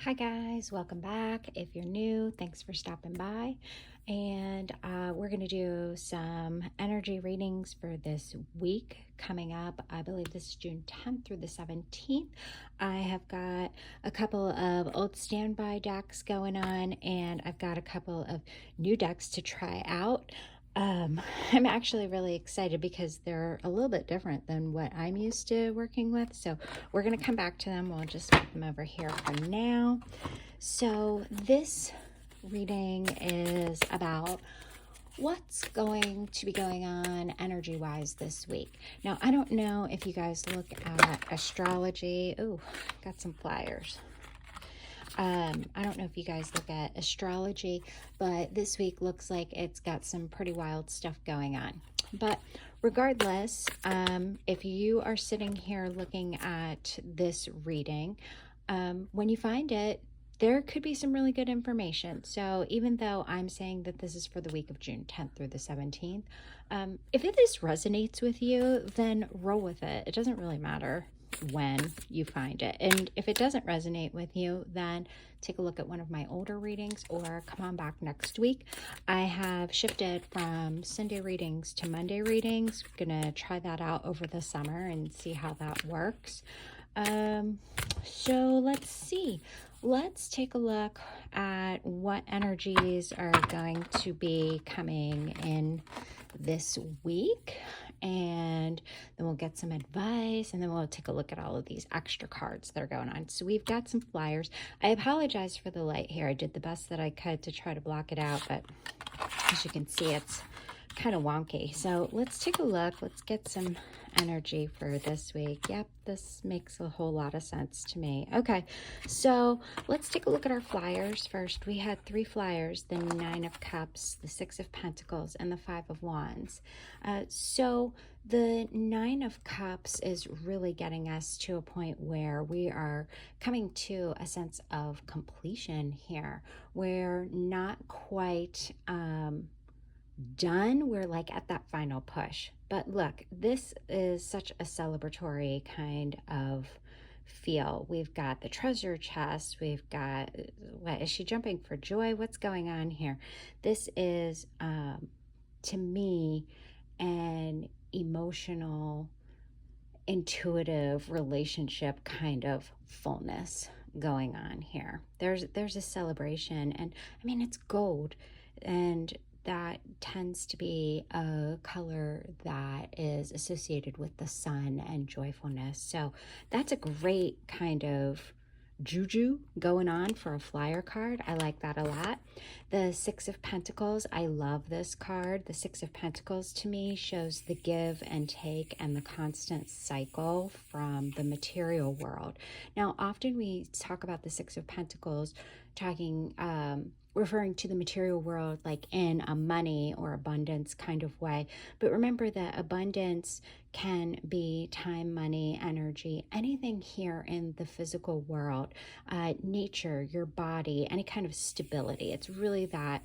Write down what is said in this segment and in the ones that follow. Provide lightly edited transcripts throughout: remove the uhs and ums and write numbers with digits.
Hi guys, welcome back. If you're new, thanks for stopping by. And we're going to do some energy readings for this week coming up. I believe this is June 10th through the 17th. I have got a couple of old standby decks going on, and I've got a couple of new decks to try out. I'm actually really excited because they're a little bit different than what I'm used to working with. So we're going to come back to them. We'll just put them over here for now. So this reading is about what's going to be going on energy-wise this week. Now, I don't know if you guys look at astrology. Oh, got some flyers. I don't know if you guys look at astrology, but this week looks like it's got some pretty wild stuff going on. But regardless, if you are sitting here looking at this reading, when you find it, there could be some really good information. So even though I'm saying that this is for the week of June 10th through the 17th, if this resonates with you, then roll with it. It doesn't really matter when you find it. And if it doesn't resonate with you, then take a look at one of my older readings or come on back next week. I have shifted from Sunday readings to Monday readings. Gonna try that out over the summer and see how that works. So let's see. Let's take a look at what energies are going to be coming in this week, and then we'll get some advice, and then we'll take a look at all of these extra cards that are going on. So we've got some flyers. I apologize for the light here. I did the best that I could to try to block it out, but as you can see, it's kind of wonky. So let's take a look. Let's get some energy for this week. Yep, this makes a whole lot of sense to me. Okay, so let's take a look at our flyers first. We had 3 flyers: the 9 of Cups, the 6 of Pentacles, and the 5 of Wands. So the 9 of Cups is really getting us to a point where we are coming to a sense of completion here. We're not quite done. We're like at that final push. But look, this is such a celebratory kind of feel. We've got the treasure chest. We've got, what is she jumping for joy? What's going on here? This is, to me, an emotional, intuitive relationship kind of fullness going on here. There's a celebration, and I mean, it's gold, and that tends to be a color that is associated with the sun and joyfulness. So that's a great kind of juju going on for a flyer card. I like that a lot. The 6 of Pentacles, I love this card. The 6 of Pentacles to me shows the give and take and the constant cycle from the material world. Now, often we talk about the 6 of Pentacles talking referring to the material world like in a money or abundance kind of way. But remember that abundance can be time, money, energy, anything here in the physical world, nature, your body, any kind of stability. It's really that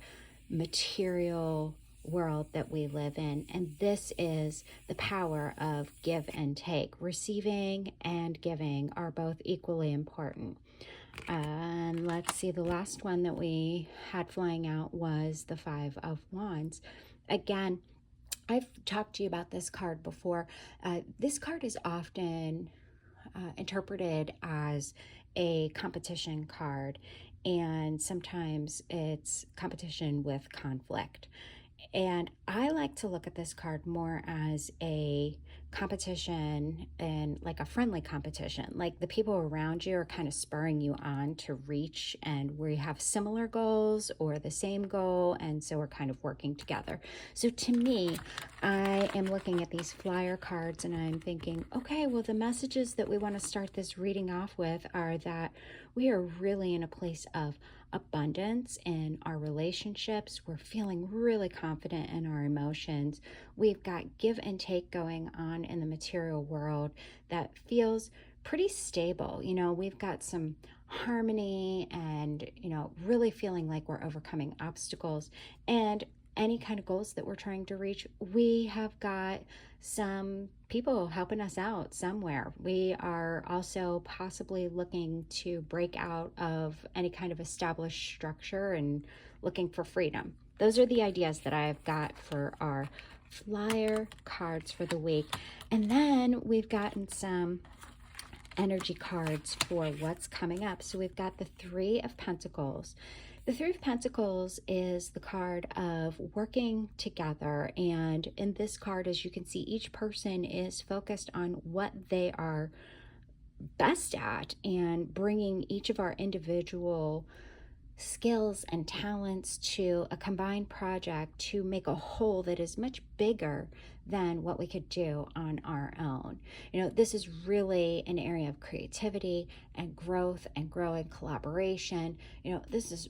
material world that we live in. And this is the power of give and take. Receiving and giving are both equally important. And let's see, the last one that we had flying out was the 5 of Wands. Again, I've talked to you about this card before. This card is often interpreted as a competition card, and sometimes it's competition with conflict. And I like to look at this card more as a competition, and like a friendly competition. Like the people around you are kind of spurring you on to reach, and we have similar goals or the same goal, and so we're kind of working together. So to me, I am looking at these flyer cards and I'm thinking, okay, well, the messages that we want to start this reading off with are that we are really in a place of abundance in our relationships. We're feeling really confident in our emotions. We've got give and take going on in the material world that feels pretty stable. You know, we've got some harmony and, you know, really feeling like we're overcoming obstacles. And any kind of goals that we're trying to reach, we have got some people helping us out somewhere. We are also possibly looking to break out of any kind of established structure and looking for freedom. Those are the ideas that I've got for our flyer cards for the week. And then we've gotten some energy cards for what's coming up. So we've got the Three of Pentacles. The Three of Pentacles is the card of working together. And in this card, as you can see, each person is focused on what they are best at and bringing each of our individual skills and talents to a combined project to make a whole that is much bigger than what we could do on our own. This is really an area of creativity and growth and growing collaboration. This is,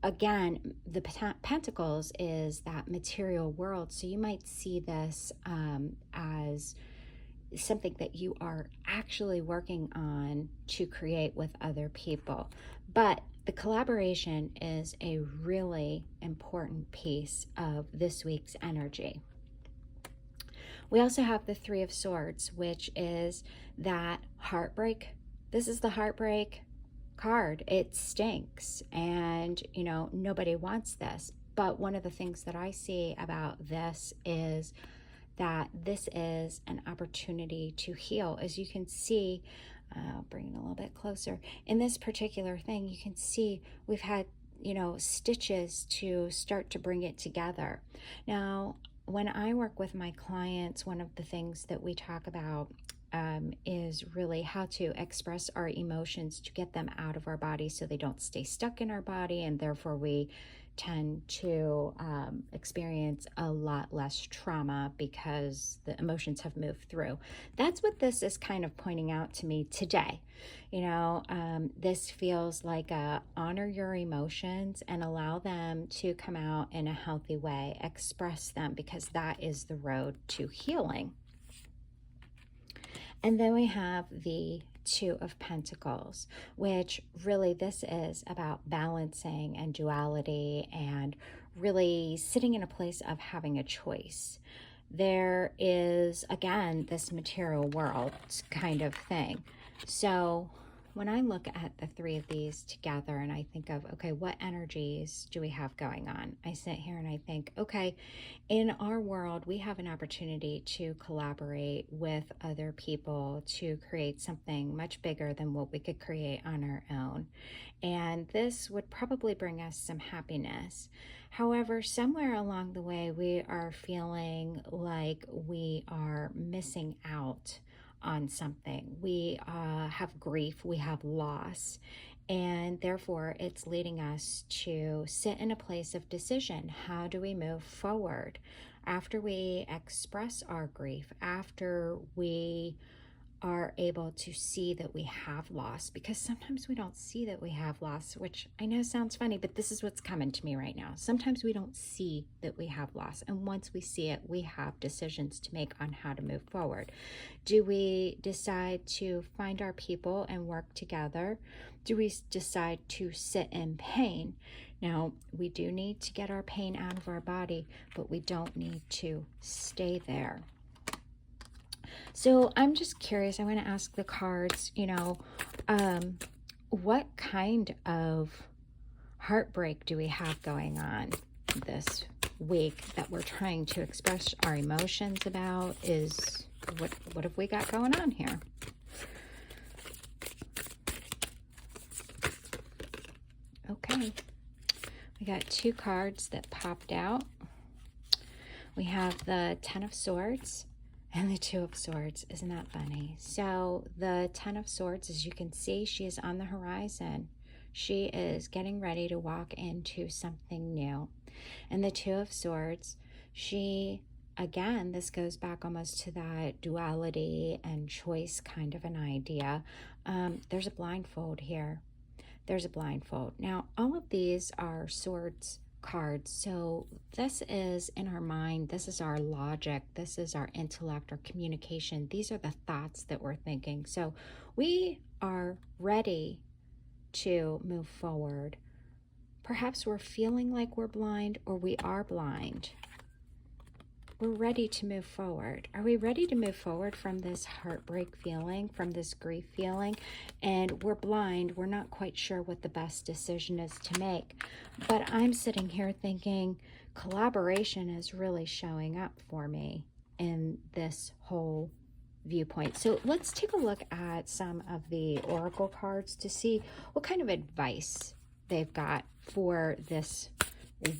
again, the Pentacles is that material world. So you might see this as something that you are actually working on to create with other people. But the collaboration is a really important piece of this week's energy. We also have the Three of Swords, which is that heartbreak. This is the heartbreak card. It stinks, and nobody wants this. But one of the things that I see about this is that this is an opportunity to heal. As you can see, I'll bring it a little bit closer. In this particular thing, you can see we've had, stitches to start to bring it together. Now, when I work with my clients, one of the things that we talk about is really how to express our emotions to get them out of our body so they don't stay stuck in our body, and therefore we tend to experience a lot less trauma because the emotions have moved through. That's what this is kind of pointing out to me today. This feels like honor your emotions and allow them to come out in a healthy way. Express them, because that is the road to healing. And then we have the Two of Pentacles, which really this is about balancing and duality and really sitting in a place of having a choice. There is, again, this material world kind of thing. So when I look at the three of these together and I think of, okay, what energies do we have going on? I sit here and I think, okay, in our world, we have an opportunity to collaborate with other people to create something much bigger than what we could create on our own. And this would probably bring us some happiness. However, somewhere along the way, we are feeling like we are missing out on something. We have grief, we have loss, and therefore it's leading us to sit in a place of decision. How do we move forward? After we express our grief, after we are able to see that we have loss, because sometimes we don't see that we have loss, which I know sounds funny, but this is what's coming to me right now. Sometimes we don't see that we have loss, and once we see it, we have decisions to make on how to move forward. Do we decide to find our people and work together? Do we decide to sit in pain? Now, we do need to get our pain out of our body, but we don't need to stay there. So I'm just curious. I want to ask the cards, what kind of heartbreak do we have going on this week that we're trying to express our emotions about? What have we got going on here? Okay. We got two cards that popped out. We have the Ten of Swords and the Two of Swords. Isn't that funny? So the Ten of Swords, as you can see, she is on the horizon. She is getting ready to walk into something new. And the Two of Swords, she, again, this goes back almost to that duality and choice kind of an idea. There's a blindfold here. There's a blindfold. Now, all of these are swords cards. So this is in our mind, this is our logic, this is our intellect, our communication. These are the thoughts that we're thinking. So we are ready to move forward, Perhaps we're feeling like we're blind, or we are blind. We're ready to move forward. Are we ready to move forward from this heartbreak feeling, from this grief feeling? And we're blind. We're not quite sure what the best decision is to make. But I'm sitting here thinking collaboration is really showing up for me in this whole viewpoint. So let's take a look at some of the oracle cards to see what kind of advice they've got for this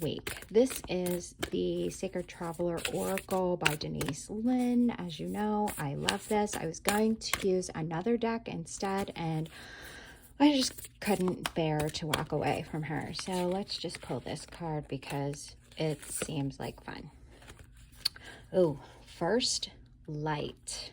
week. This is the Sacred Traveler Oracle by Denise Lynn. As you know, I love this. I was going to use another deck instead, and I just couldn't bear to walk away from her. So let's just pull this card because it seems like fun. Oh, first light.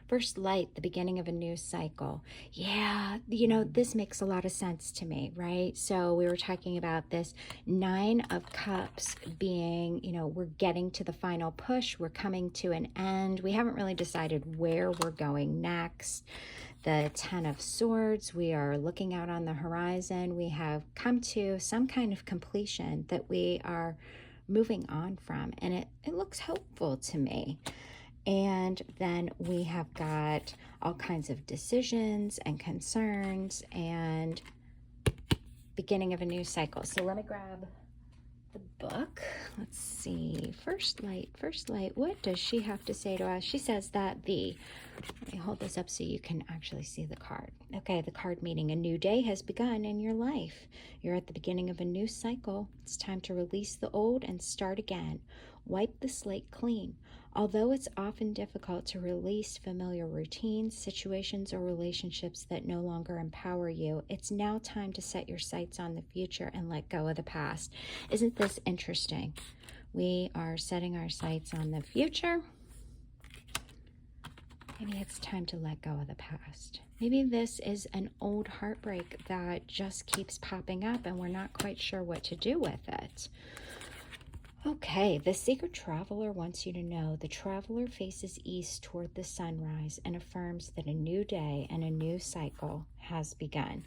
First light, the beginning of a new cycle. Yeah, you know, this makes a lot of sense to me, right? So we were talking about this 9 of Cups being, you know, we're getting to the final push. We're coming to an end. We haven't really decided where we're going next. The 10 of Swords, we are looking out on the horizon. We have come to some kind of completion that we are moving on from, and it looks hopeful to me. And then we have got all kinds of decisions and concerns and beginning of a new cycle. So let me grab the book. Let's see. First light, first light. What does she have to say to us? She says that let me hold this up so you can actually see the card. Okay, the card meaning a new day has begun in your life. You're at the beginning of a new cycle. It's time to release the old and start again. Wipe the slate clean. Although it's often difficult to release familiar routines, situations, or relationships that no longer empower you, it's now time to set your sights on the future and let go of the past. Isn't this interesting? We are setting our sights on the future. Maybe it's time to let go of the past. Maybe this is an old heartbreak that just keeps popping up and we're not quite sure what to do with it. Okay, the Sacred Traveler wants you to know the traveler faces east toward the sunrise and affirms that a new day and a new cycle has begun.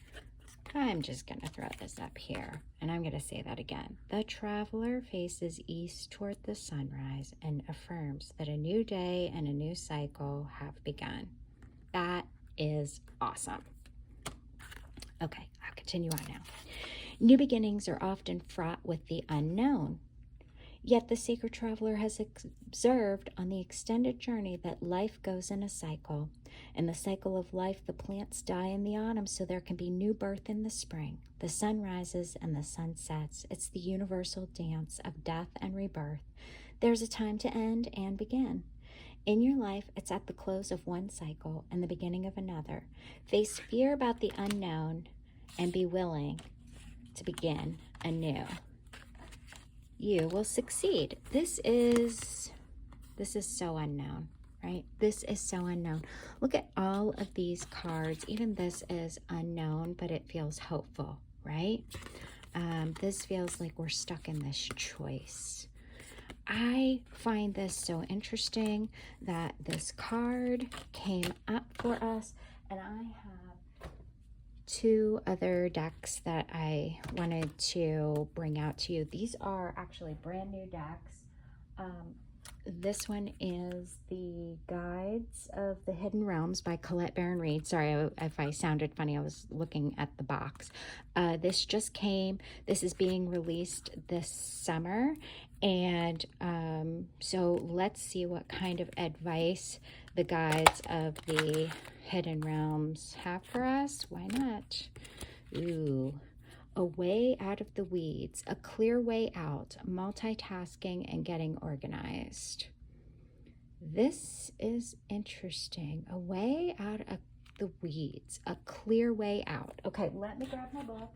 I'm just going to throw this up here, and I'm going to say that again. The traveler faces east toward the sunrise and affirms that a new day and a new cycle have begun. That is awesome. Okay, I'll continue on now. New beginnings are often fraught with the unknown. Yet the Sacred Traveler has observed on the extended journey that life goes in a cycle. In the cycle of life, the plants die in the autumn so there can be new birth in the spring. The sun rises and the sun sets. It's the universal dance of death and rebirth. There's a time to end and begin. In your life, it's at the close of one cycle and the beginning of another. Face fear about the unknown and be willing to begin anew. You will succeed. This is so unknown, right? This is so unknown. Look at all of these cards. Even this is unknown, but it feels hopeful, right? This feels like we're stuck in this choice. I find this so interesting that this card came up for us, and I have 2 other decks that I wanted to bring out to you. These are actually brand new decks. This one is the Guides of the Hidden Realms by Colette Baron Reid. Sorry if I sounded funny. I was looking at the box. This just came. This is being released this summer. And so let's see what kind of advice the Guides of the Hidden Realms have for us. Why not? Ooh. A way out of the weeds, a clear way out, multitasking and getting organized. This is interesting. A way out of the weeds, a clear way out. Okay, let me grab my book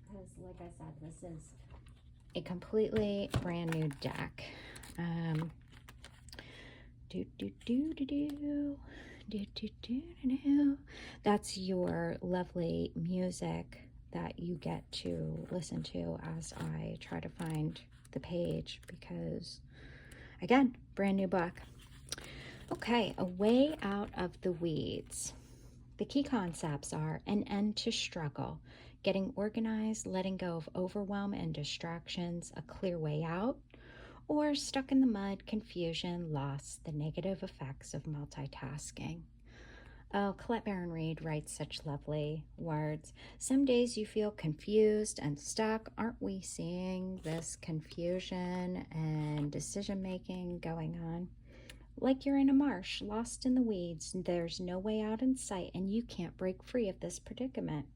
because, like I said, this is a completely brand new deck. That's your lovely music that you get to listen to as I try to find the page because, again, brand new book. Okay, a way out of the weeds. The key concepts are an end to struggle, getting organized, letting go of overwhelm and distractions, a clear way out, or stuck in the mud, confusion, loss, the negative effects of multitasking. Oh, Colette Baron Reed writes such lovely words. Some days you feel confused and stuck. Aren't we seeing this confusion and decision making going on? Like you're in a marsh, lost in the weeds, there's no way out in sight, and you can't break free of this predicament.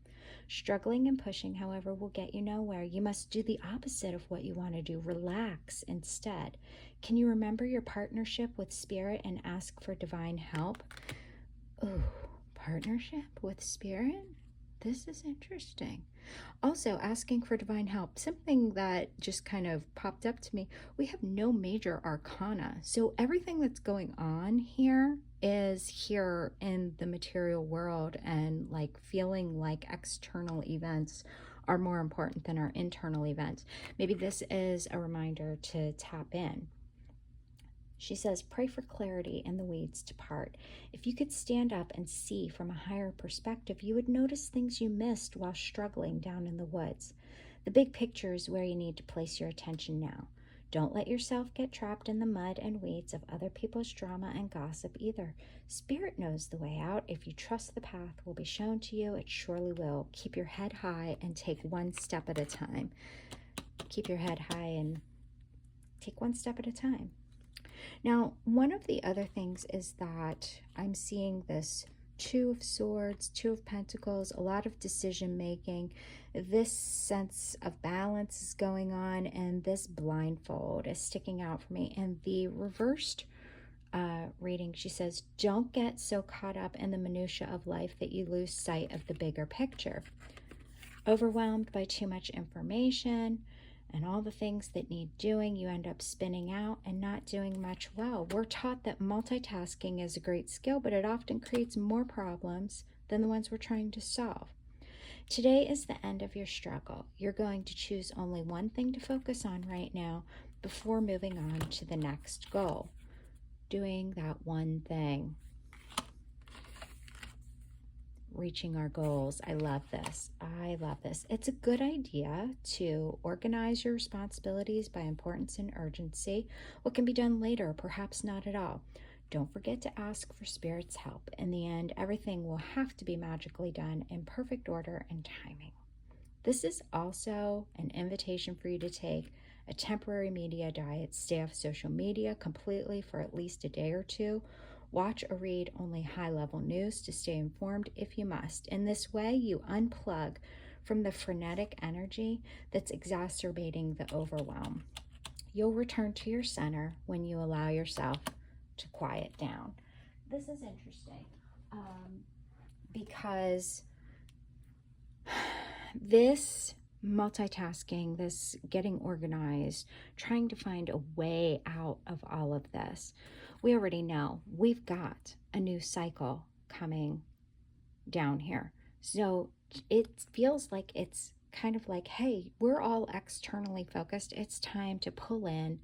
Struggling and pushing, however, will get you nowhere. You must do the opposite of what you want to do. Relax instead. Can you remember your partnership with Spirit and ask for divine help? Ooh, partnership with Spirit? This is interesting. Also, asking for divine help, something that just kind of popped up to me. We have no major arcana. So everything that's going on here is here in the material world, and like feeling like external events are more important than our internal events. Maybe this is a reminder to tap in. She says, pray for clarity and the weeds to part. If you could stand up and see from a higher perspective, you would notice things you missed while struggling down in the woods. The big picture is where you need to place your attention now. Don't let yourself get trapped in the mud and weeds of other people's drama and gossip either. Spirit knows the way out. If you trust the path will be shown to you, it surely will. Keep your head high and take one step at a time. Keep your head high and take one step at a time. Now, one of the other things is that I'm seeing this Two of Swords, Two of Pentacles, a lot of decision making. This sense of balance is going on, and this blindfold is sticking out for me. And the reversed reading, she says, don't get so caught up in the minutia of life that you lose sight of the bigger picture. Overwhelmed by too much information and all the things that need doing, you end up spinning out and not doing much well. We're taught that multitasking is a great skill, but it often creates more problems than the ones we're trying to solve. Today is the end of your struggle. You're going to choose only one thing to focus on right now before moving on to the next goal. Doing that one thing. Reaching our goals. I love this. I love this. It's a good idea to organize your responsibilities by importance and urgency. What can be done later, perhaps not at all. Don't forget to ask for Spirit's help. In the end, everything will have to be magically done in perfect order and timing. This is also an invitation for you to take a temporary media diet. Stay off social media completely for at least a day or two. Watch or read only high-level news to stay informed if you must. In this way, you unplug from the frenetic energy that's exacerbating the overwhelm. You'll return to your center when you allow yourself to quiet down. This is interesting because this multitasking, this getting organized, trying to find a way out of all of this, we already know we've got a new cycle coming down here. So it feels like it's kind of like, hey, we're all externally focused. It's time to pull in,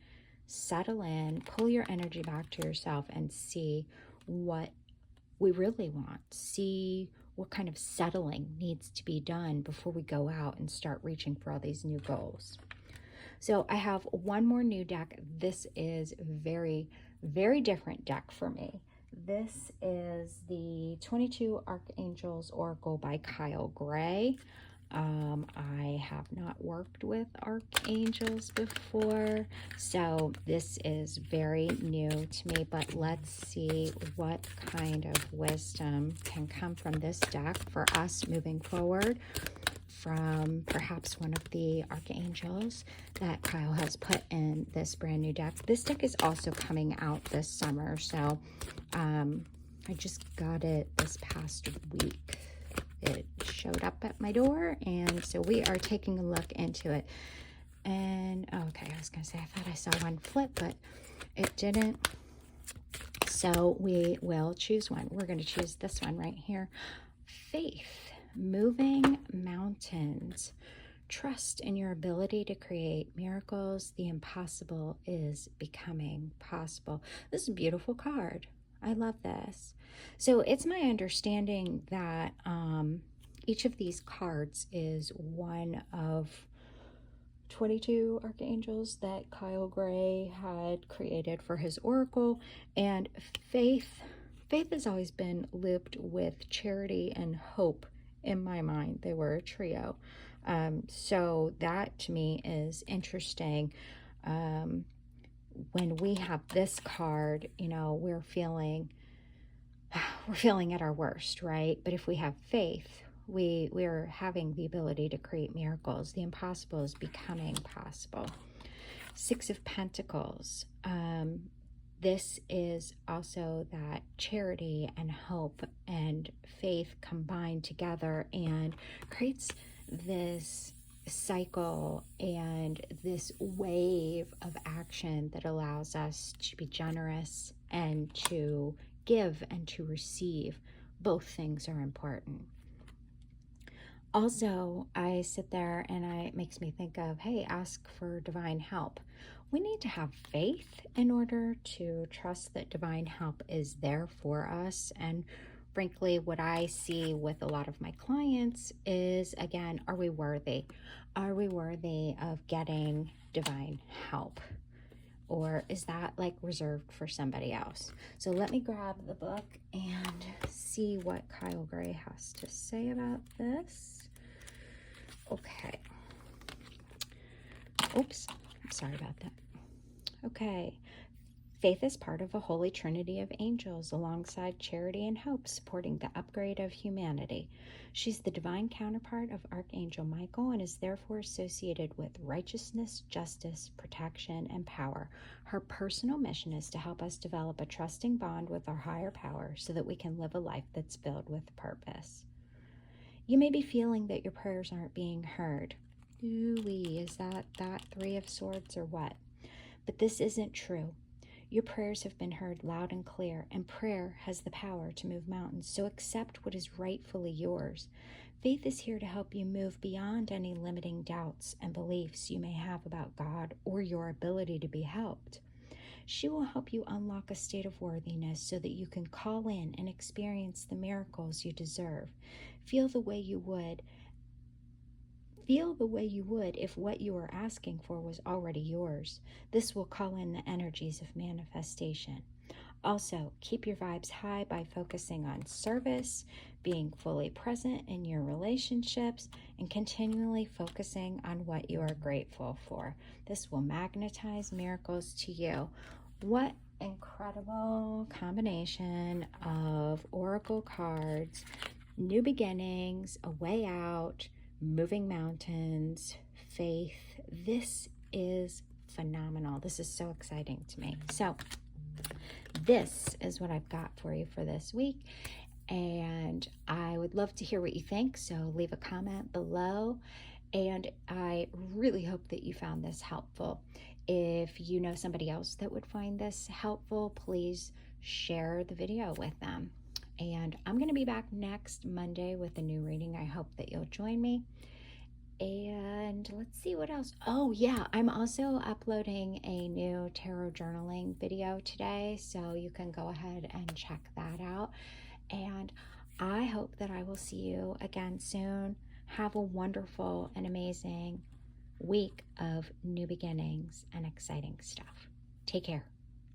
settle in, pull your energy back to yourself and see what we really want. See what kind of settling needs to be done before we go out and start reaching for all these new goals. So I have one more new deck. This is very, very different deck for me. This is the 22 Archangels Oracle by Kyle Gray. I have not worked with archangels before, so this is very new to me, but let's see what kind of wisdom can come from this deck for us moving forward from perhaps one of the archangels that Kyle has put in this brand new deck. This deck is also coming out this summer, so I just got it this past week. It showed up at my door, and so we are taking a look into it. And okay, I was gonna say I thought I saw one flip, but it didn't. So we will choose one. We're going to choose this one right here. Faith, moving mountains. Trust in your ability to create miracles. The impossible is becoming possible. This is a beautiful card. I love this. So it's my understanding that Each of these cards is one of 22 archangels that Kyle Gray had created for his oracle. And faith has always been looped with charity and hope in my mind. They were a trio. So that to me is interesting. When we have this card, we're feeling at our worst, right? But if we have faith, we're having the ability to create miracles. The impossible is becoming possible. Six of Pentacles. This is also that charity and hope and faith combined together and creates this cycle and this wave of action that allows us to be generous and to give and to receive. Both things are important. Also, I sit there and it makes me think of, hey, ask for divine help. We need to have faith in order to trust that divine help is there for us. And frankly, what I see with a lot of my clients is, again, are we worthy? Are we worthy of getting divine help? Or is that like reserved for somebody else? So let me grab the book and see what Kyle Gray has to say about this. Okay. Oops, I'm sorry about that. Okay. Faith is part of a holy trinity of angels alongside charity and hope, supporting the upgrade of humanity. She's the divine counterpart of Archangel Michael and is therefore associated with righteousness, justice, protection, and power. Her personal mission is to help us develop a trusting bond with our higher power so that we can live a life that's filled with purpose. You may be feeling that your prayers aren't being heard. Ooh-wee, is that Three of Swords or what? But this isn't true. Your prayers have been heard loud and clear, and prayer has the power to move mountains, so accept what is rightfully yours. Faith is here to help you move beyond any limiting doubts and beliefs you may have about God or your ability to be helped. She will help you unlock a state of worthiness so that you can call in and experience the miracles you deserve. Feel the way you would if what you are asking for was already yours. This will call in the energies of manifestation. Also, keep your vibes high by focusing on service, being fully present in your relationships, and continually focusing on what you are grateful for. This will magnetize miracles to you. What incredible combination of oracle cards, new beginnings, a way out, moving mountains, faith. This is phenomenal. This is so exciting to me. So this is what I've got for you for this week, and I would love to hear what you think, so leave a comment below, and I really hope that you found this helpful. If you know somebody else that would find this helpful, please share the video with them. And I'm going to be back next Monday with a new reading. I hope that you'll join me. And let's see what else. Oh yeah, I'm also uploading a new tarot journaling video today, so you can go ahead and check that out. And I hope that I will see you again soon. Have a wonderful and amazing week of new beginnings and exciting stuff. Take care.